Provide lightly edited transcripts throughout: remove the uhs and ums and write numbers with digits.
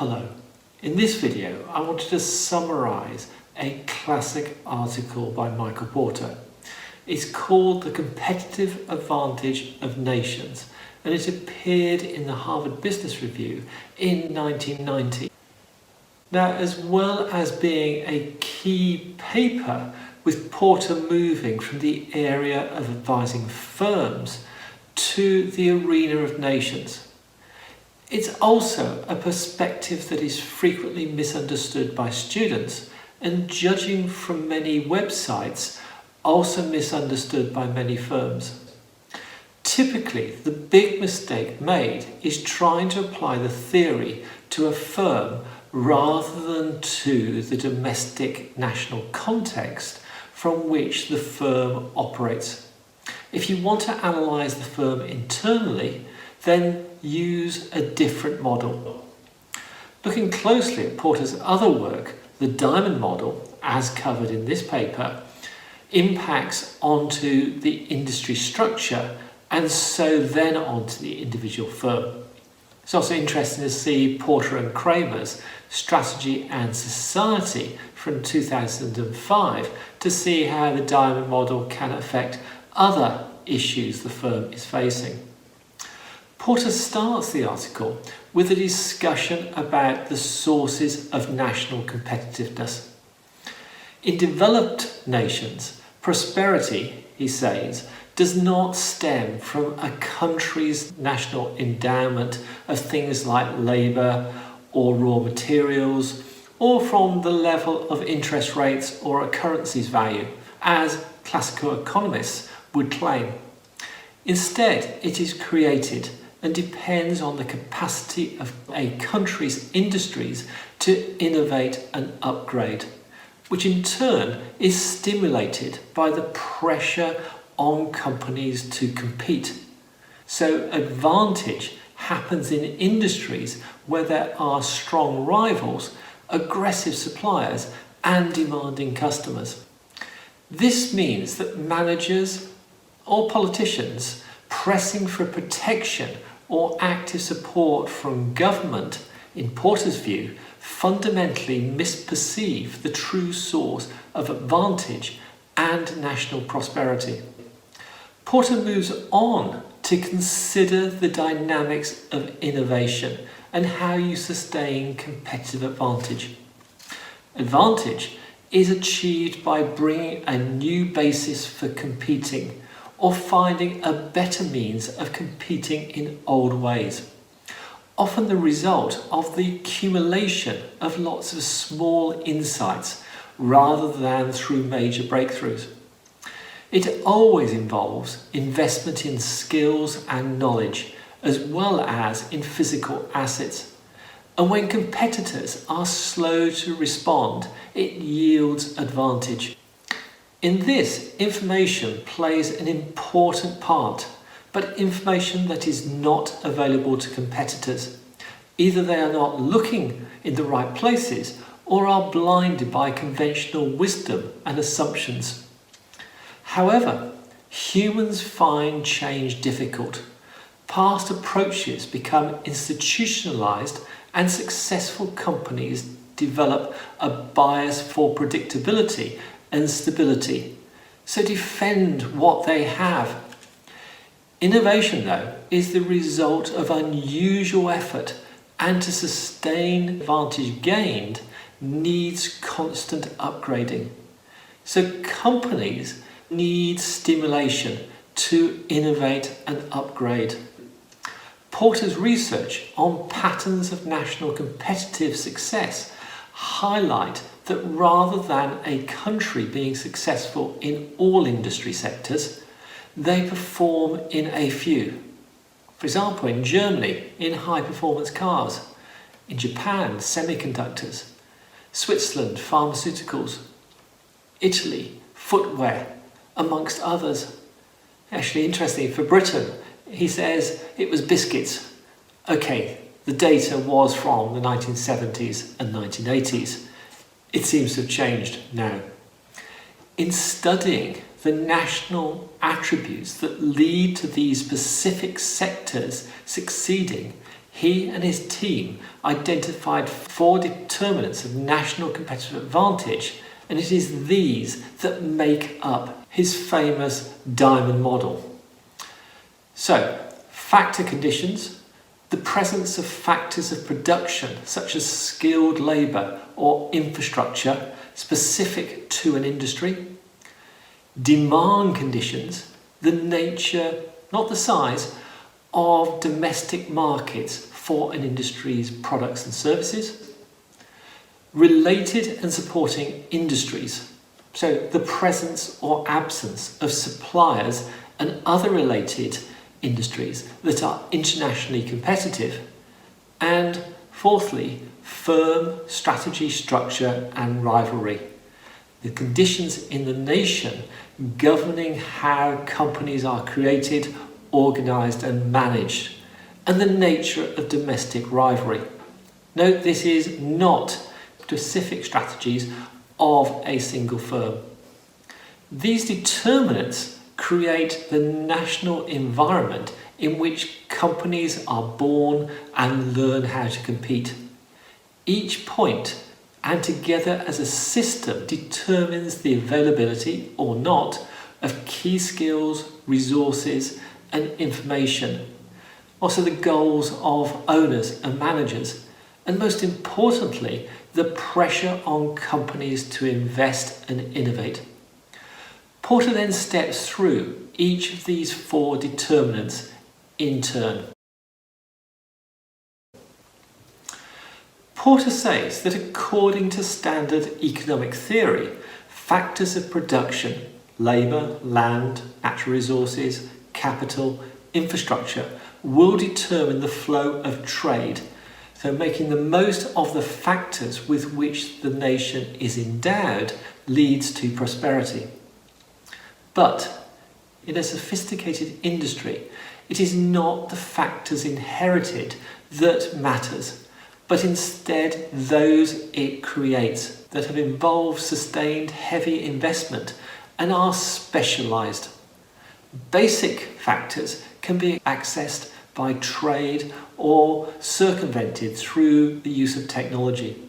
Hello. In this video I wanted to summarise a classic article by Michael Porter. It's called The Competitive Advantage of Nations and it appeared in the Harvard Business Review in 1990. Now, as well as being a key paper, with Porter moving from the area of advising firms to the arena of nations, it's also a perspective that is frequently misunderstood by students and, judging from many websites, also misunderstood by many firms. Typically, the big mistake made is trying to apply the theory to a firm rather than to the domestic national context from which the firm operates. If you want to analyse the firm internally, then use a different model. Looking closely at Porter's other work, the diamond model, as covered in this paper, impacts onto the industry structure and so then onto the individual firm. It's also interesting to see Porter and Kramer's Strategy and Society from 2005 to see how the diamond model can affect other issues the firm is facing. Porter starts the article with a discussion about the sources of national competitiveness. In developed nations, prosperity, he says, does not stem from a country's national endowment of things like labour or raw materials, or from the level of interest rates or a currency's value, as classical economists would claim. Instead, it is created and depends on the capacity of a country's industries to innovate and upgrade, which in turn is stimulated by the pressure on companies to compete. So advantage happens in industries where there are strong rivals, aggressive suppliers and demanding customers. This means that managers or politicians pressing for protection or active support from government, in Porter's view, fundamentally misperceive the true source of advantage and national prosperity. Porter moves on to consider the dynamics of innovation and how you sustain competitive advantage. Advantage is achieved by bringing a new basis for competing or finding a better means of competing in old ways, often the result of the accumulation of lots of small insights rather than through major breakthroughs. It always involves investment in skills and knowledge, as well as in physical assets. And when competitors are slow to respond, it yields advantage. In this, information plays an important part, but information that is not available to competitors. Either they are not looking in the right places or are blinded by conventional wisdom and assumptions. However, humans find change difficult. Past approaches become institutionalized and successful companies develop a bias for predictability and stability, so defend what they have. Innovation, though, is the result of unusual effort, and to sustain advantage gained needs constant upgrading. So companies need stimulation to innovate and upgrade. Porter's research on patterns of national competitive success highlight that rather than a country being successful in all industry sectors, they perform in a few. For example, in Germany, in high-performance cars, in Japan, semiconductors, Switzerland, pharmaceuticals, Italy, footwear, amongst others. Actually, interesting, for Britain, he says it was biscuits. Okay, the data was from the 1970s and 1980s. It seems to have changed now. In studying the national attributes that lead to these specific sectors succeeding, He and his team identified 4 determinants of national competitive advantage, and it is these that make up his famous diamond model. So, factor conditions, the presence of factors of production such as skilled labour or infrastructure specific to an industry. Demand conditions, the nature, not the size, of domestic markets for an industry's products and services. Related and supporting industries, so the presence or absence of suppliers and other related industries that are internationally competitive. And fourthly, firm strategy, structure and rivalry, the conditions in the nation governing how companies are created, organised and managed, and the nature of domestic rivalry. Note, this is not specific strategies of a single firm. These determinants create the national environment in which companies are born and learn how to compete. Each point, and together as a system, determines the availability or not of key skills, resources and information. Also the goals of owners and managers, and most importantly, the pressure on companies to invest and innovate. Porter then steps through each of these 4 determinants in turn. Porter says that according to standard economic theory, factors of production, labour, land, natural resources, capital, infrastructure will determine the flow of trade, so making the most of the factors with which the nation is endowed leads to prosperity. But in a sophisticated industry, it is not the factors inherited that matters, but instead those it creates that have involved sustained heavy investment and are specialised. Basic factors can be accessed by trade or circumvented through the use of technology.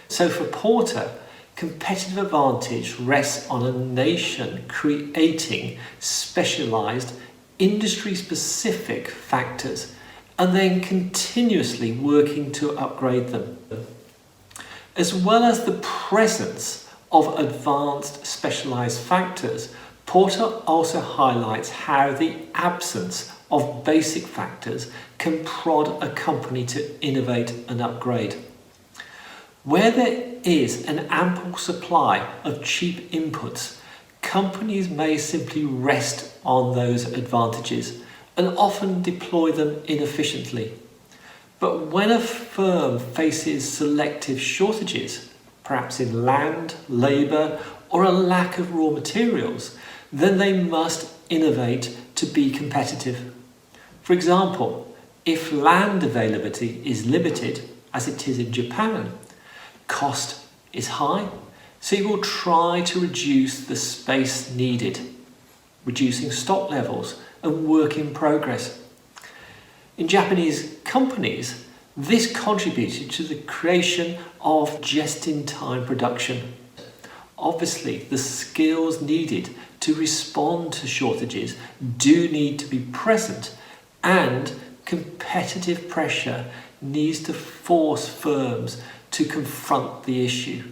So for Porter, competitive advantage rests on a nation creating specialised, industry-specific factors and then continuously working to upgrade them. As well as the presence of advanced specialised factors, Porter also highlights how the absence of basic factors can prod a company to innovate and upgrade. Where there is an ample supply of cheap inputs, companies may simply rest on those advantages and often deploy them inefficiently. But when a firm faces selective shortages, perhaps in land, labour, or a lack of raw materials, then they must innovate to be competitive. For example, if land availability is limited, as it is in Japan, cost is high, so you will try to reduce the space needed, reducing stock levels and work in progress. In Japanese companies, this contributed to the creation of just-in-time production. Obviously, the skills needed to respond to shortages do need to be present, and competitive pressure needs to force firms to confront the issue.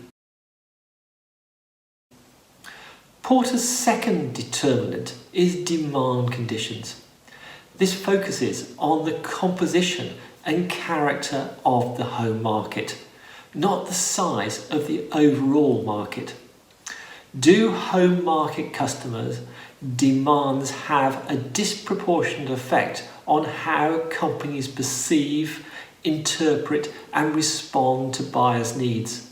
Porter's second determinant is demand conditions. This focuses on the composition and character of the home market, not the size of the overall market. Do home market customers' demands have a disproportionate effect on how companies perceive, interpret and respond to buyers' needs?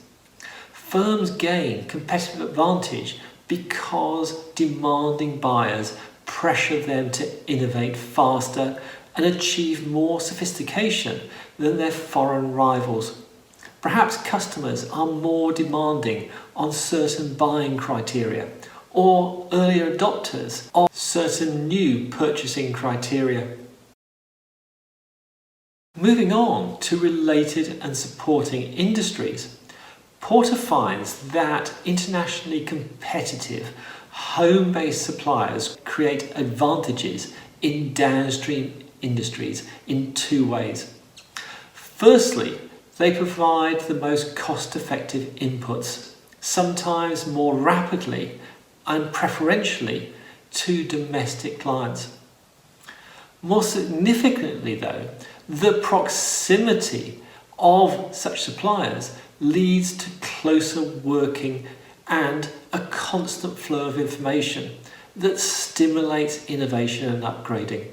Firms gain competitive advantage because demanding buyers pressure them to innovate faster and achieve more sophistication than their foreign rivals. Perhaps customers are more demanding on certain buying criteria, or earlier adopters of certain new purchasing criteria. Moving on to related and supporting industries, Porter finds that internationally competitive home-based suppliers create advantages in downstream industries in two ways. Firstly, they provide the most cost-effective inputs, sometimes more rapidly and preferentially to domestic clients. More significantly though, the proximity of such suppliers leads to closer working and a constant flow of information that stimulates innovation and upgrading.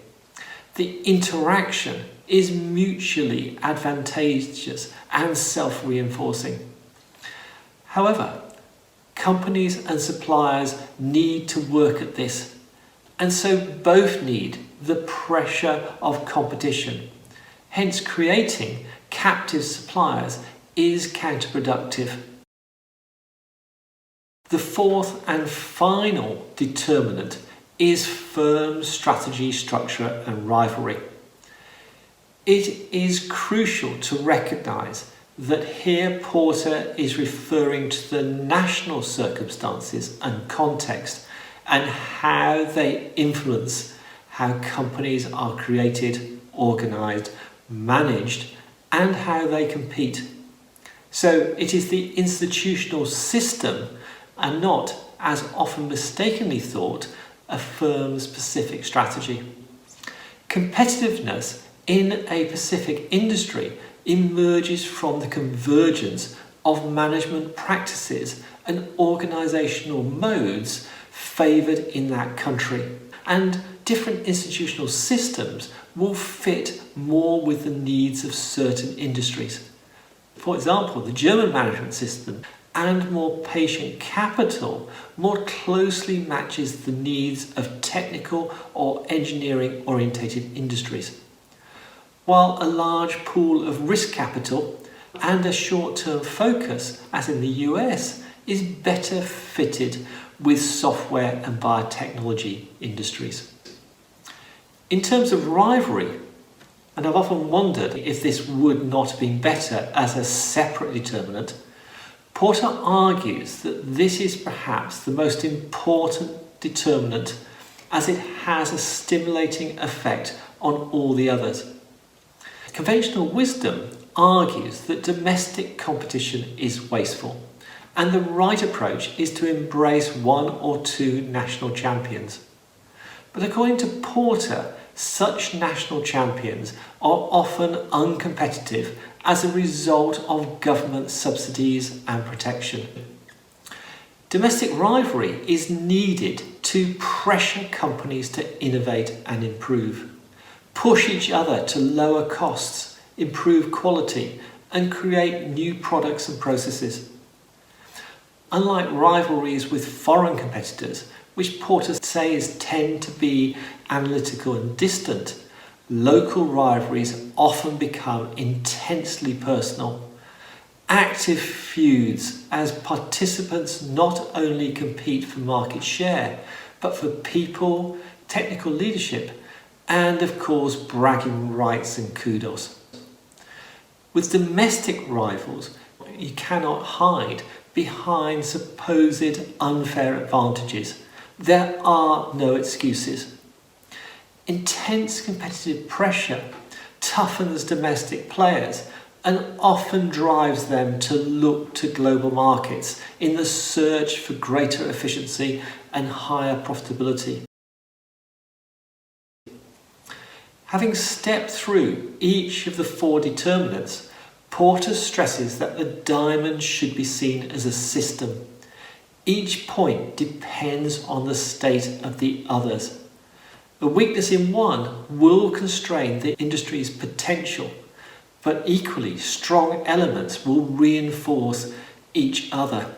The interaction is mutually advantageous and self-reinforcing. However, companies and suppliers need to work at this, and so both need the pressure of competition. Hence, creating captive suppliers is counterproductive. The fourth and final determinant is firm strategy, structure and rivalry. It is crucial to recognise that here Porter is referring to the national circumstances and context and how they influence how companies are created, organised, managed and how they compete. So it is the institutional system and not, as often mistakenly thought, a firm's specific strategy. Competitiveness in a specific industry emerges from the convergence of management practices and organisational modes favoured in that country, and different institutional systems will fit more with the needs of certain industries. For example, the German management system and more patient capital more closely matches the needs of technical or engineering orientated industries, while a large pool of risk capital and a short-term focus, as in the US, is better fitted with software and biotechnology industries. In terms of rivalry, and I've often wondered if this would not have been better as a separate determinant, Porter argues that this is perhaps the most important determinant as it has a stimulating effect on all the others. Conventional wisdom argues that domestic competition is wasteful, and the right approach is to embrace one or two national champions. But according to Porter, such national champions are often uncompetitive as a result of government subsidies and protection. Domestic rivalry is needed to pressure companies to innovate and improve, push each other to lower costs, improve quality, and create new products and processes. Unlike rivalries with foreign competitors, which Porter says tend to be analytical and distant, local rivalries often become intensely personal. Active feuds as participants not only compete for market share, but for people, technical leadership, and of course bragging rights and kudos. With domestic rivals, you cannot hide behind supposed unfair advantages. There are no excuses. Intense competitive pressure toughens domestic players and often drives them to look to global markets in the search for greater efficiency and higher profitability. Having stepped through each of the four determinants, Porter stresses that the diamond should be seen as a system. Each point depends on the state of the others. A weakness in one will constrain the industry's potential, but equally strong elements will reinforce each other.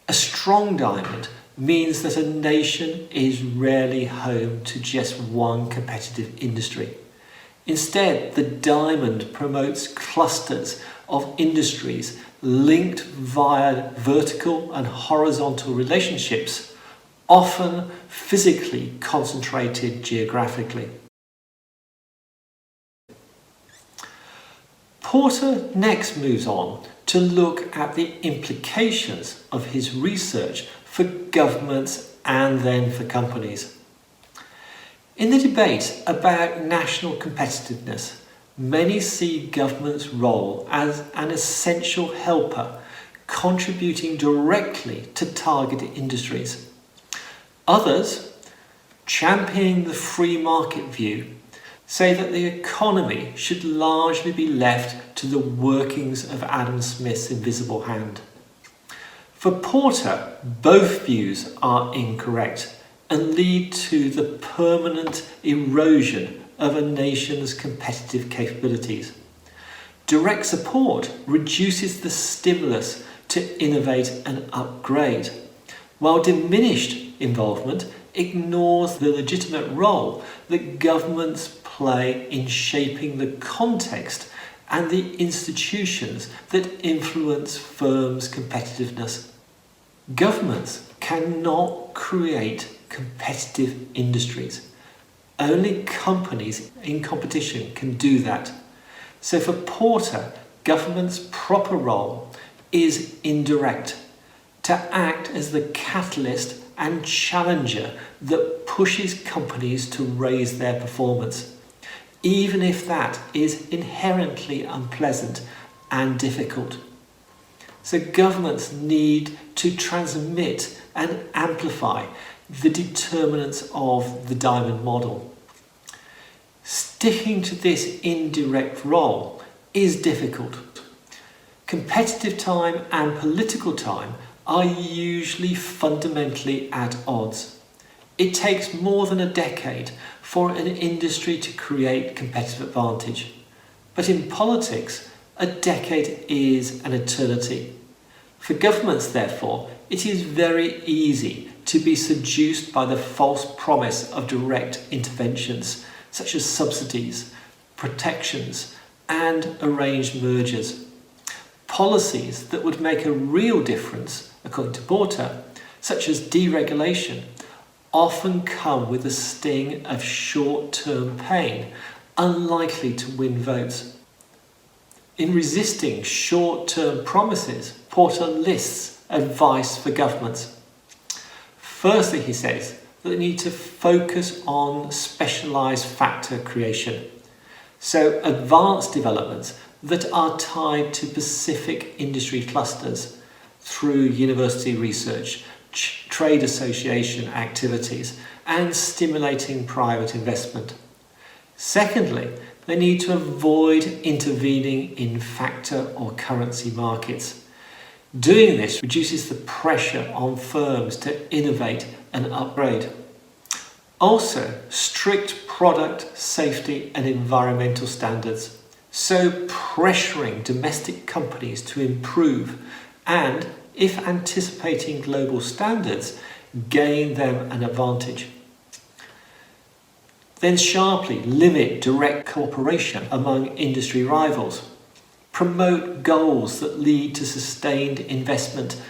A strong diamond means that a nation is rarely home to just one competitive industry. Instead, the diamond promotes clusters of industries linked via vertical and horizontal relationships, often physically concentrated geographically. Porter next moves on to look at the implications of his research for governments and then for companies. In the debate about national competitiveness, many see government's role as an essential helper, contributing directly to targeted industries. Others, championing the free market view, say that the economy should largely be left to the workings of Adam Smith's invisible hand. For Porter, both views are incorrect and lead to the permanent erosion of a nation's competitive capabilities. Direct support reduces the stimulus to innovate and upgrade, while diminished involvement ignores the legitimate role that governments play in shaping the context and the institutions that influence firms' competitiveness. Governments cannot create competitive industries. Only companies in competition can do that. So for Porter, government's proper role is indirect, to act as the catalyst and challenger that pushes companies to raise their performance, even if that is inherently unpleasant and difficult. So governments need to transmit and amplify the determinants of the diamond model. Sticking to this indirect role is difficult. Competitive time and political time are usually fundamentally at odds. It takes more than a decade for an industry to create competitive advantage. But in politics, a decade is an eternity. For governments, therefore, it is very easy to be seduced by the false promise of direct interventions, such as subsidies, protections, and arranged mergers. Policies that would make a real difference, according to Porter, such as deregulation, often come with a sting of short-term pain, unlikely to win votes. In resisting short-term promises, Porter lists advice for governments. Firstly, he says that they need to focus on specialised factor creation, so advanced developments that are tied to specific industry clusters through university research, trade association activities, and stimulating private investment. Secondly, they need to avoid intervening in factor or currency markets. Doing this reduces the pressure on firms to innovate and upgrade. Also, strict product safety and environmental standards, so pressuring domestic companies to improve and, if anticipating global standards, gain them an advantage. Then sharply limit direct cooperation among industry rivals. Promote goals that lead to sustained investment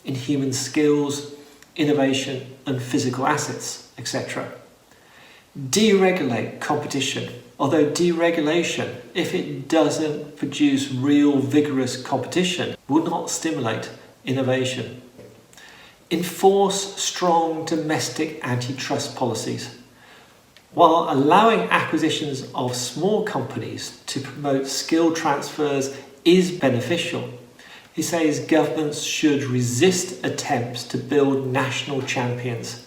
in human skills, innovation and physical assets, etc. Deregulate competition, although deregulation, if it doesn't produce real vigorous competition, will not stimulate innovation. Enforce strong domestic antitrust policies. While allowing acquisitions of small companies to promote skill transfers is beneficial, he says governments should resist attempts to build national champions.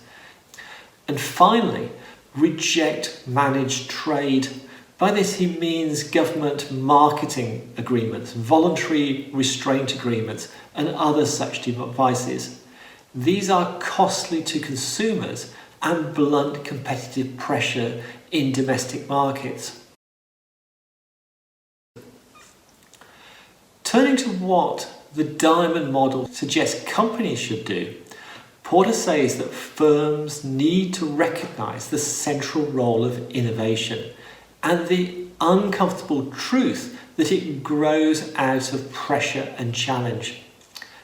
And finally, reject managed trade. By this he means government marketing agreements, voluntary restraint agreements, and other such devices. These are costly to consumers and blunt competitive pressure in domestic markets. Turning to what the diamond model suggests companies should do, Porter says that firms need to recognise the central role of innovation and the uncomfortable truth that it grows out of pressure and challenge.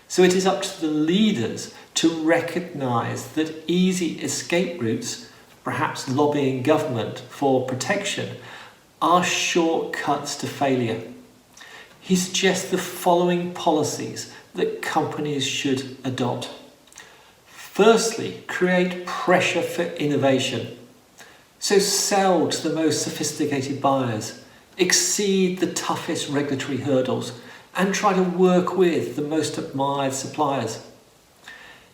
So it is up to the leaders to recognise that easy escape routes, perhaps lobbying government for protection, are shortcuts to failure. he suggests the following policies that companies should adopt. Firstly, create pressure for innovation. So sell to the most sophisticated buyers, exceed the toughest regulatory hurdles, and try to work with the most admired suppliers.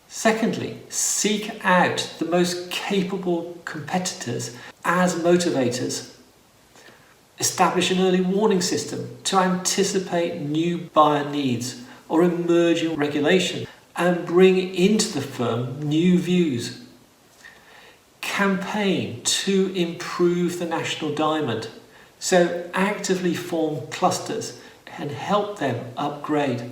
Secondly, seek out the most capable competitors as motivators. Establish an early warning system to anticipate new buyer needs or emerging regulation and bring into the firm new views. Campaign to improve the national diamond, so actively form clusters and help them upgrade.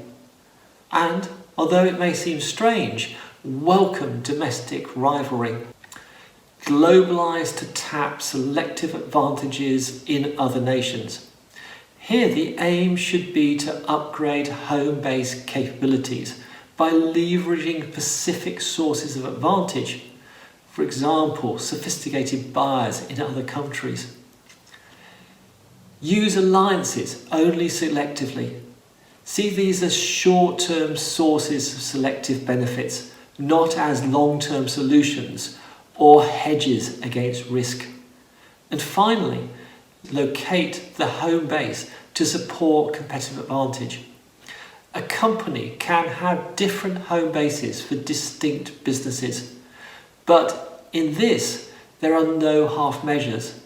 And, although it may seem strange, welcome domestic rivalry. Globalize to tap selective advantages in other nations. Here the aim should be to upgrade home-based capabilities by leveraging specific sources of advantage, for example, sophisticated buyers in other countries. Use alliances only selectively. See these as short-term sources of selective benefits, not as long-term solutions or hedges against risk. And finally, locate the home base to support competitive advantage. A company can have different home bases for distinct businesses, but in this there are no half measures.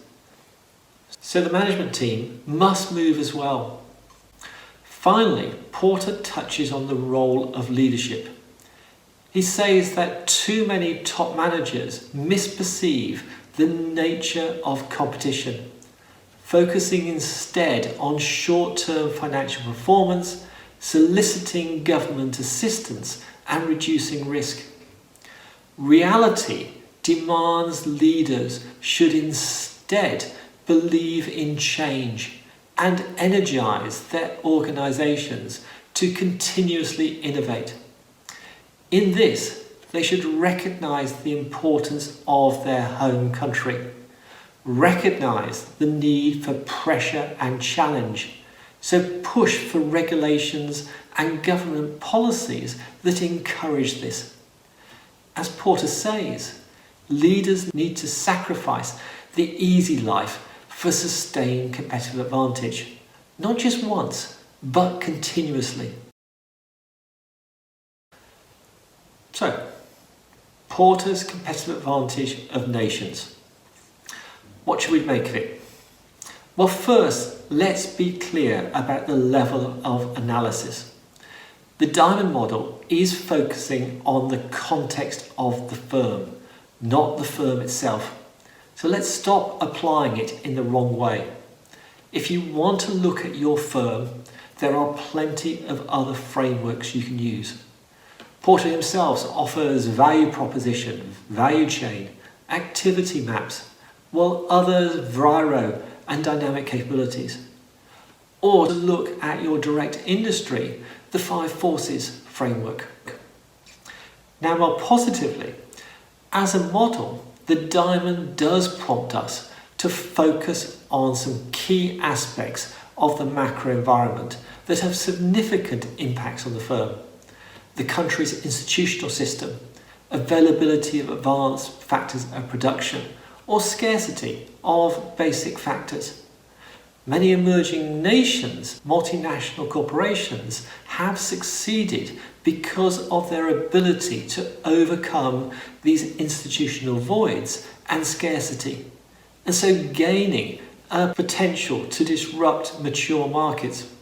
So the management team must move as well. Finally, Porter touches on the role of leadership. He says that too many top managers misperceive the nature of competition, focusing instead on short-term financial performance, soliciting government assistance and reducing risk. Reality demands leaders should instead believe in change and energize their organizations to continuously innovate. In this, they should recognize the importance of their home country, recognize the need for pressure and challenge, so push for regulations and government policies that encourage this. As Porter says, leaders need to sacrifice the easy life for sustained competitive advantage, not just once, but continuously. So, Porter's competitive advantage of nations. What should we make of it? Well, first, let's be clear about the level of analysis. The diamond model is focusing on the context of the firm, not the firm itself. So let's stop applying it in the wrong way. If you want to look at your firm, there are plenty of other frameworks you can use. Porter himself offers value proposition, value chain, activity maps, while others Viro and dynamic capabilities. Or to look at your direct industry, the 5 forces framework. Now, more positively, as a model, the diamond does prompt us to focus on some key aspects of the macro environment that have significant impacts on the firm. The country's institutional system, availability of advanced factors of production, or scarcity of basic factors. Many emerging nations, multinational corporations, have succeeded because of their ability to overcome these institutional voids and scarcity, and so gaining a potential to disrupt mature markets.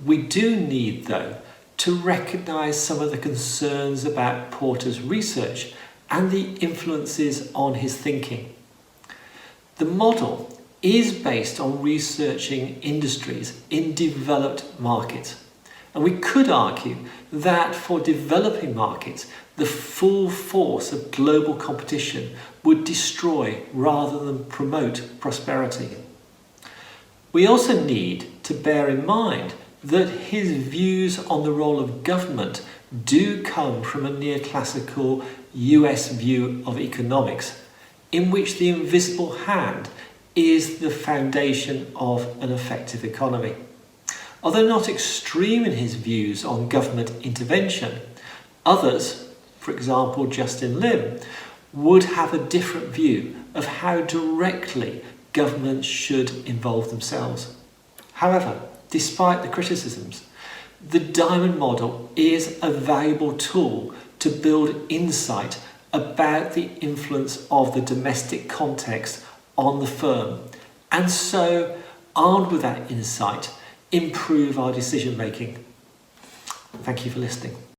We do need, though, to recognise some of the concerns about Porter's research and the influences on his thinking. The model is based on researching industries in developed markets. And we could argue that for developing markets, the full force of global competition would destroy rather than promote prosperity. We also need to bear in mind that his views on the role of government do come from a neoclassical US view of economics, in which the invisible hand is the foundation of an effective economy. Although not extreme in his views on government intervention, others, for example Justin Lim, would have a different view of how directly governments should involve themselves. However, despite the criticisms, the diamond model is a valuable tool to build insight about the influence of the domestic context on the firm, and so, armed with that insight, improve our decision making. Thank you for listening.